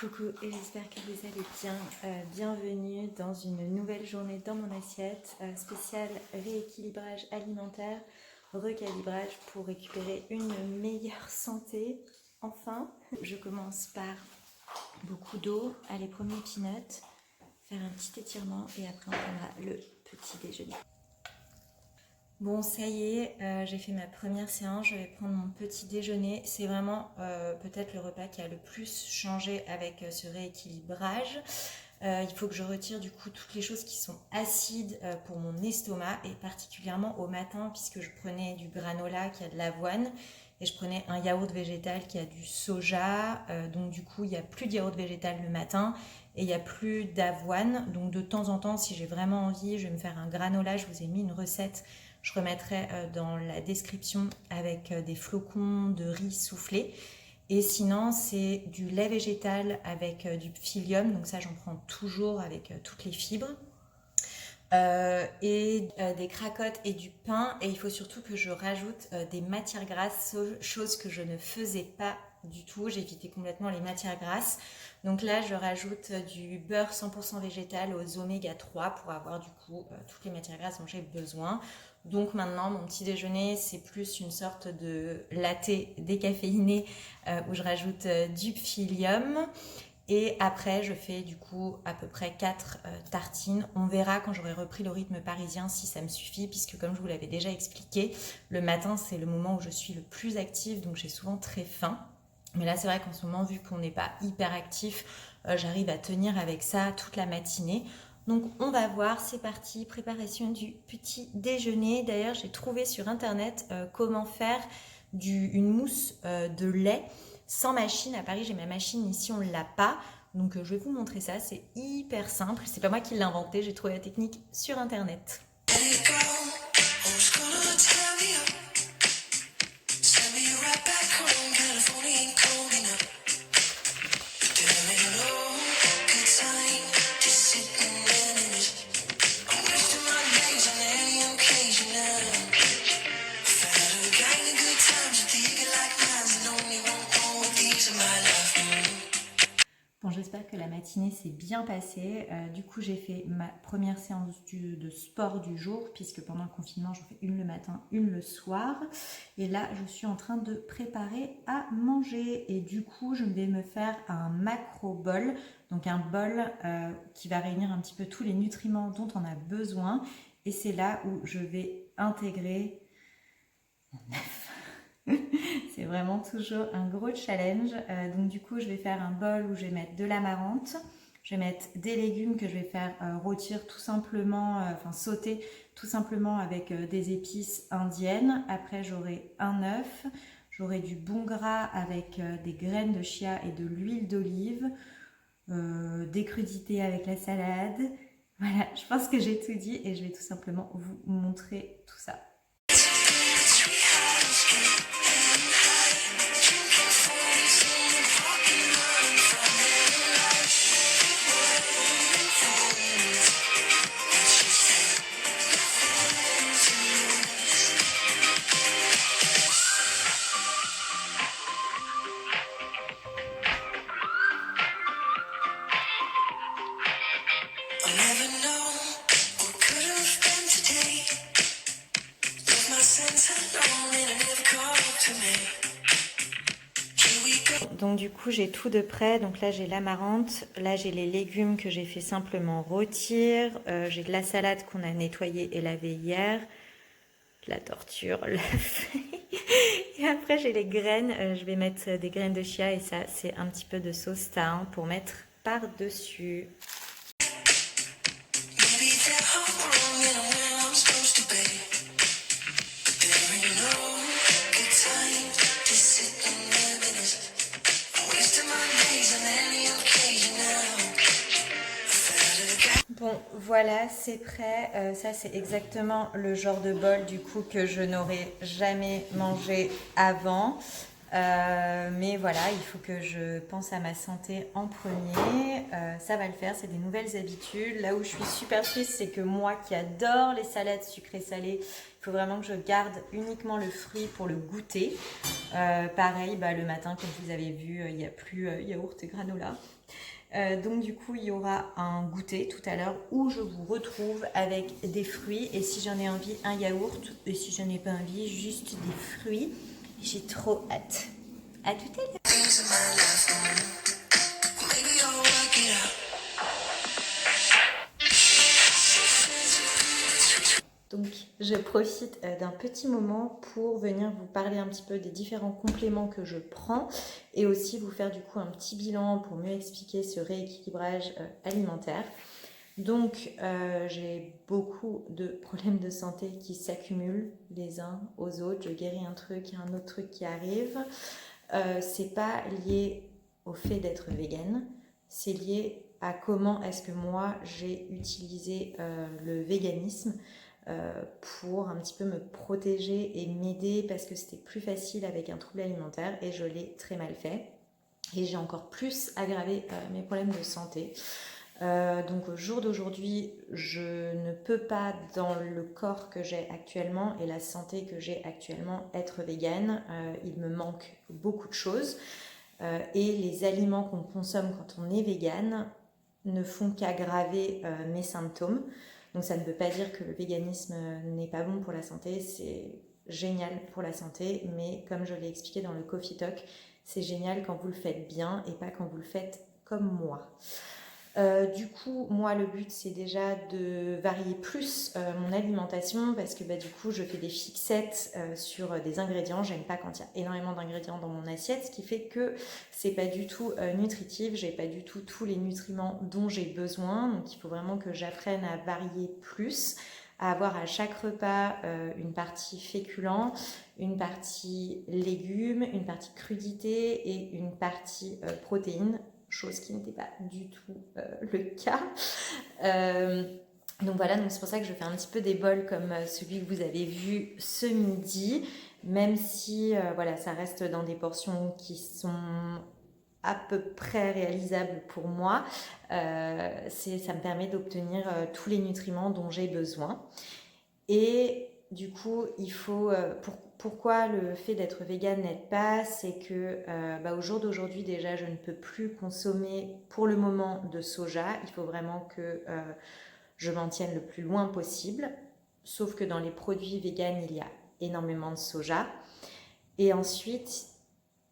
Coucou et j'espère que vous allez bien. Bienvenue dans une nouvelle journée dans mon assiette spéciale rééquilibrage alimentaire, recalibrage pour récupérer une meilleure santé. Enfin, je commence par beaucoup d'eau, aller premier peanut, faire un petit étirement et après on prendra le petit déjeuner. Bon, ça y est, j'ai fait ma première séance, je vais prendre mon petit déjeuner. C'est vraiment peut-être le repas qui a le plus changé avec ce rééquilibrage. Il faut que je retire du coup toutes les choses qui sont acides pour mon estomac et particulièrement au matin puisque je prenais du granola qui a de l'avoine et je prenais un yaourt végétal qui a du soja. Donc du coup, il n'y a plus de yaourt végétal le matin et il n'y a plus d'avoine. Donc de temps en temps, si j'ai vraiment envie, je vais me faire un granola. Je vous ai mis une recette. Je remettrai dans la description avec des flocons de riz soufflé. Et sinon, c'est du lait végétal avec du psyllium. Donc ça, j'en prends toujours avec toutes les fibres. Et des cracottes et du pain. Et il faut surtout que je rajoute des matières grasses, chose que je ne faisais pas du tout. J'ai évité complètement les matières grasses. Donc là, je rajoute du beurre 100% végétal aux oméga 3 pour avoir du coup toutes les matières grasses dont j'ai besoin. Donc maintenant, mon petit déjeuner, c'est plus une sorte de latte décaféiné où je rajoute du psyllium. Et après, je fais du coup à peu près 4 tartines. On verra quand j'aurai repris le rythme parisien si ça me suffit, puisque comme je vous l'avais déjà expliqué, le matin, c'est le moment où je suis le plus active, donc j'ai souvent très faim. Mais là, c'est vrai qu'en ce moment, vu qu'on n'est pas hyper actif, j'arrive à tenir avec ça toute la matinée. Donc on va voir, c'est parti, préparation du petit déjeuner. D'ailleurs, j'ai trouvé sur internet comment faire une mousse de lait sans machine. À Paris, j'ai ma machine, ici on ne l'a pas. Donc je vais vous montrer ça, c'est hyper simple. C'est pas moi qui l'ai inventé, j'ai trouvé la technique sur internet. Bon, j'espère que la matinée s'est bien passée. Du coup, j'ai fait ma première séance de sport du jour, puisque pendant le confinement, j'en fais une le matin, une le soir. Et là, je suis en train de préparer à manger. Et du coup, je vais me faire un macro bol, donc un bol qui va réunir un petit peu tous les nutriments dont on a besoin. Et c'est là où je vais intégrer mon œuf. C'est vraiment toujours un gros challenge. Donc du coup, je vais faire un bol où je vais mettre de l'amarante. Je vais mettre des légumes que je vais faire rôtir tout simplement, sauter tout simplement avec des épices indiennes. Après, j'aurai un œuf. J'aurai du bon gras avec des graines de chia et de l'huile d'olive. Des crudités avec la salade. Voilà, je pense que j'ai tout dit et je vais tout simplement vous montrer tout ça. Donc du coup j'ai tout de près, donc là j'ai l'amarante, là j'ai les légumes que j'ai fait simplement rôtir, j'ai de la salade qu'on a nettoyée et lavée hier, de la torture, l'œuf, et après j'ai les graines, je vais mettre des graines de chia et ça c'est un petit peu de sauce thain pour mettre par-dessus. Bon, voilà, c'est prêt. Ça, c'est exactement le genre de bol du coup que je n'aurais jamais mangé avant. Mais voilà, il faut que je pense à ma santé en premier. Ça va le faire, c'est des nouvelles habitudes. Là où je suis super triste, c'est que moi qui adore les salades sucrées salées, il faut vraiment que je garde uniquement le fruit pour le goûter. Pareil, le matin, comme vous avez vu, il n'y a plus yaourt et granola. Donc du coup, il y aura un goûter tout à l'heure où je vous retrouve avec des fruits. Et si j'en ai envie, un yaourt. Et si j'en ai pas envie, juste des fruits. J'ai trop hâte. À tout à l'heure. Donc, je profite d'un petit moment pour venir vous parler un petit peu des différents compléments que je prends et aussi vous faire du coup un petit bilan pour mieux expliquer ce rééquilibrage alimentaire. Donc, j'ai beaucoup de problèmes de santé qui s'accumulent les uns aux autres. Je guéris un truc, il y a un autre truc qui arrive. C'est pas lié au fait d'être végane, c'est lié à comment est-ce que moi j'ai utilisé le véganisme pour un petit peu me protéger et m'aider parce que c'était plus facile avec un trouble alimentaire et je l'ai très mal fait. Et j'ai encore plus aggravé mes problèmes de santé. Donc au jour d'aujourd'hui, je ne peux pas, dans le corps que j'ai actuellement et la santé que j'ai actuellement, être végane. Il me manque beaucoup de choses. Et les aliments qu'on consomme quand on est végane ne font qu'aggraver mes symptômes. Donc ça ne veut pas dire que le véganisme n'est pas bon pour la santé, c'est génial pour la santé, mais comme je l'ai expliqué dans le Coffee Talk, c'est génial quand vous le faites bien et pas quand vous le faites comme moi. Du coup, moi, le but, c'est déjà de varier plus mon alimentation parce que du coup, je fais des fixettes sur des ingrédients. J'aime pas quand il y a énormément d'ingrédients dans mon assiette, ce qui fait que c'est pas du tout nutritif. J'ai pas du tout tous les nutriments dont j'ai besoin. Donc, il faut vraiment que j'apprenne à varier plus, à avoir à chaque repas une partie féculent, une partie légumes, une partie crudité et une partie protéines, chose qui n'était pas du tout le cas. Donc voilà, donc c'est pour ça que je fais un petit peu des bols comme celui que vous avez vu ce midi, même si voilà, ça reste dans des portions qui sont à peu près réalisables pour moi. Ça me permet d'obtenir tous les nutriments dont j'ai besoin. Et du coup, il faut... pourquoi le fait d'être végane n'aide pas? C'est que au jour d'aujourd'hui, déjà, je ne peux plus consommer pour le moment de soja. Il faut vraiment que je m'en tienne le plus loin possible. Sauf que dans les produits véganes, il y a énormément de soja. Et ensuite,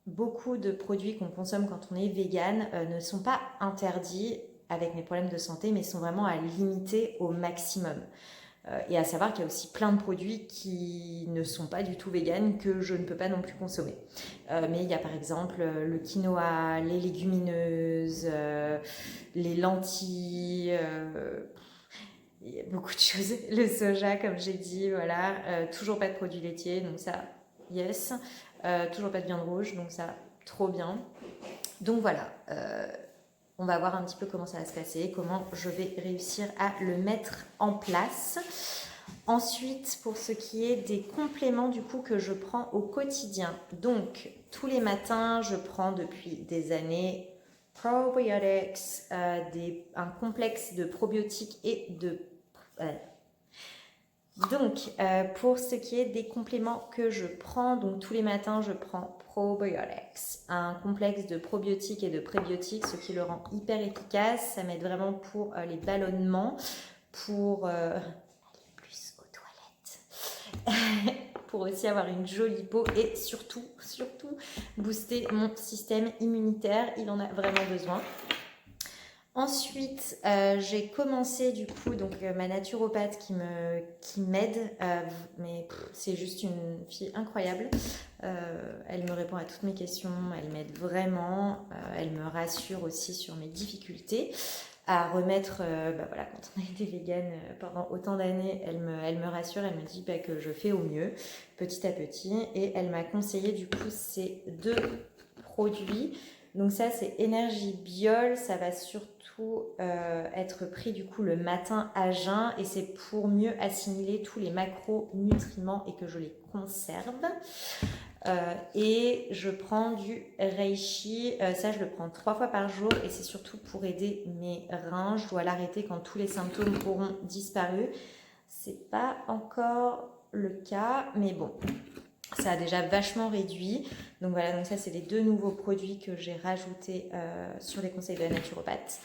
beaucoup de produits qu'on consomme quand on est végane ne sont pas interdits avec mes problèmes de santé, mais sont vraiment à limiter au maximum. Et à savoir qu'il y a aussi plein de produits qui ne sont pas du tout véganes que je ne peux pas non plus consommer. Mais il y a par exemple le quinoa, les légumineuses, les lentilles, il y a beaucoup de choses. Le soja, comme j'ai dit, voilà. Toujours pas de produits laitiers, donc ça, yes. Toujours pas de viande rouge, donc ça, trop bien. Donc voilà. On va voir un petit peu comment ça va se passer, comment je vais réussir à le mettre en place. Ensuite, pour ce qui est des compléments du coup que je prends au quotidien. Donc, tous les matins, je prends depuis des années Probiotics, un complexe de probiotiques et de... Donc, pour ce qui est des compléments que je prends, donc tous les matins, je prends Probiotics, un complexe de probiotiques et de prébiotiques, ce qui le rend hyper efficace. Ça m'aide vraiment pour les ballonnements, pour aller plus aux toilettes, pour aussi avoir une jolie peau et surtout, booster mon système immunitaire. Il en a vraiment besoin. Ensuite, j'ai commencé du coup ma naturopathe qui m'aide, mais c'est juste une fille incroyable. Elle me répond à toutes mes questions, elle m'aide vraiment, elle me rassure aussi sur mes difficultés à remettre, voilà, quand on a été végane pendant autant d'années, elle me rassure, elle me dit que je fais au mieux petit à petit, et elle m'a conseillé du coup ces deux produits. Donc ça, c'est Énergie Biol, ça va surtout être pris du coup le matin à jeun et c'est pour mieux assimiler tous les macronutriments et que je les conserve. Et je prends du Reishi, ça je le prends 3 fois par jour et c'est surtout pour aider mes reins. Je dois l'arrêter quand tous les symptômes auront disparu. C'est pas encore le cas, mais bon, Ça a déjà vachement réduit. Donc voilà, donc ça c'est les 2 nouveaux produits que j'ai rajoutés sur les conseils de la naturopathe.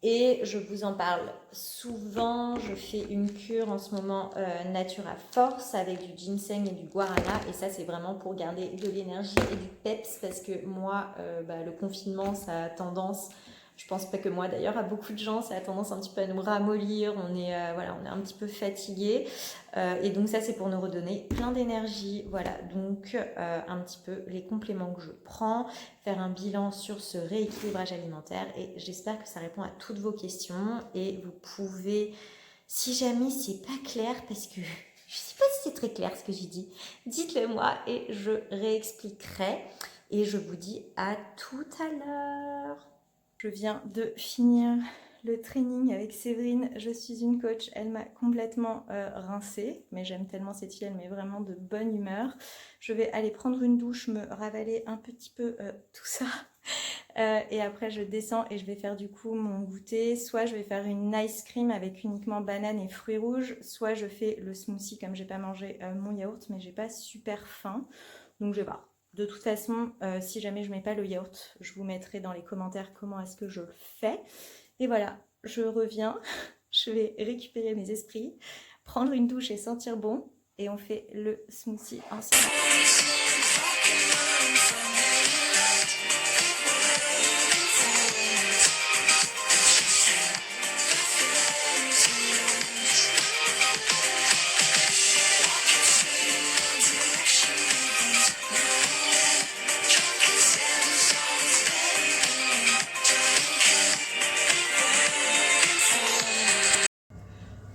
Et je vous en parle souvent. Je fais une cure en ce moment Natura Force avec du ginseng et du guarana. Et ça c'est vraiment pour garder de l'énergie et du peps parce que moi, le confinement, ça a tendance... Je pense pas que moi d'ailleurs, à beaucoup de gens, ça a tendance un petit peu à nous ramollir. On est un petit peu fatigué. Et donc ça, c'est pour nous redonner plein d'énergie. Voilà, donc un petit peu les compléments que je prends, faire un bilan sur ce rééquilibrage alimentaire. Et j'espère que ça répond à toutes vos questions. Et vous pouvez, si jamais c'est pas clair, parce que je sais pas si c'est très clair ce que j'ai dit, dites-le moi et je réexpliquerai. Et je vous dis à tout à l'heure. Je viens de finir le training avec Séverine. Je suis une coach. Elle m'a complètement rincée, mais j'aime tellement cette fille, elle met vraiment de bonne humeur. Je vais aller prendre une douche, me ravaler un petit peu tout ça. Et après je descends et je vais faire du coup mon goûter. Soit je vais faire une ice cream avec uniquement banane et fruits rouges, soit je fais le smoothie comme j'ai pas mangé mon yaourt, mais j'ai pas super faim. Donc je vais voir. De toute façon, si jamais je mets pas le yaourt, je vous mettrai dans les commentaires comment est-ce que je le fais. Et voilà, je reviens, je vais récupérer mes esprits, prendre une douche et sentir bon. Et on fait le smoothie ensemble.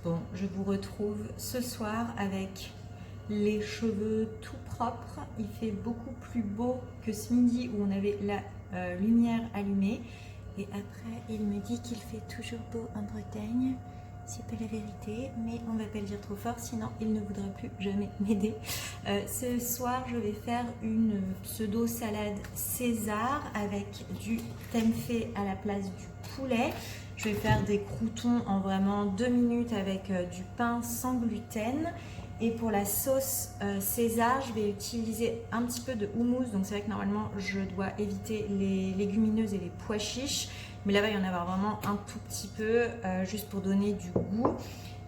Bon, je vous retrouve ce soir avec les cheveux tout propres. Il fait beaucoup plus beau que ce midi où on avait la lumière allumée. Et après, il me dit qu'il fait toujours beau en Bretagne. C'est pas la vérité, mais on va pas le dire trop fort, sinon il ne voudra plus jamais m'aider. Ce soir, je vais faire une pseudo salade César avec du tempeh à la place du poulet. Je vais faire des croûtons en vraiment 2 minutes avec du pain sans gluten. Et pour la sauce César, je vais utiliser un petit peu de houmous. Donc c'est vrai que normalement, je dois éviter les légumineuses et les pois chiches. Mais là, il va y en avoir vraiment un tout petit peu, juste pour donner du goût.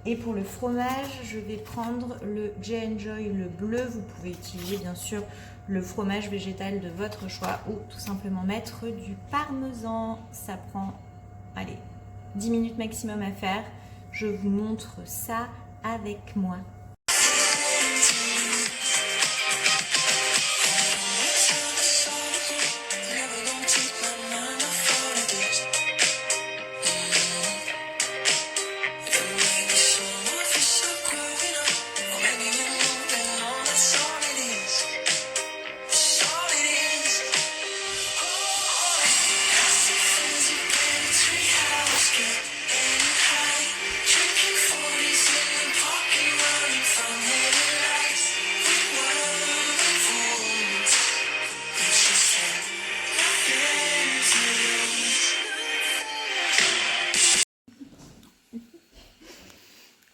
Et pour le fromage, je vais prendre le J&Joy, le bleu. Vous pouvez utiliser bien sûr le fromage végétal de votre choix ou tout simplement mettre du parmesan. Ça prend, allez, 10 minutes maximum à faire. Je vous montre ça avec moi.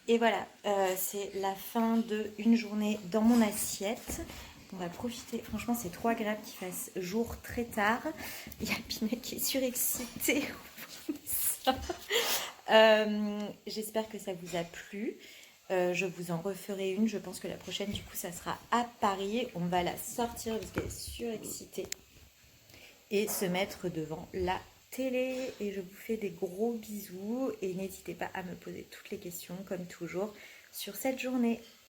Et voilà, c'est la fin d'une journée dans mon assiette. On va profiter, franchement c'est trop agréable qu'il fasse jour très tard. Il y a Pinot qui est surexcité. J'espère que ça vous a plu. Je vous en referai une. Je pense que la prochaine du coup ça sera à Paris. On va la sortir parce qu'elle est surexcitée. Et se mettre devant la télé. Et je vous fais des gros bisous. Et n'hésitez pas à me poser toutes les questions comme toujours sur cette journée.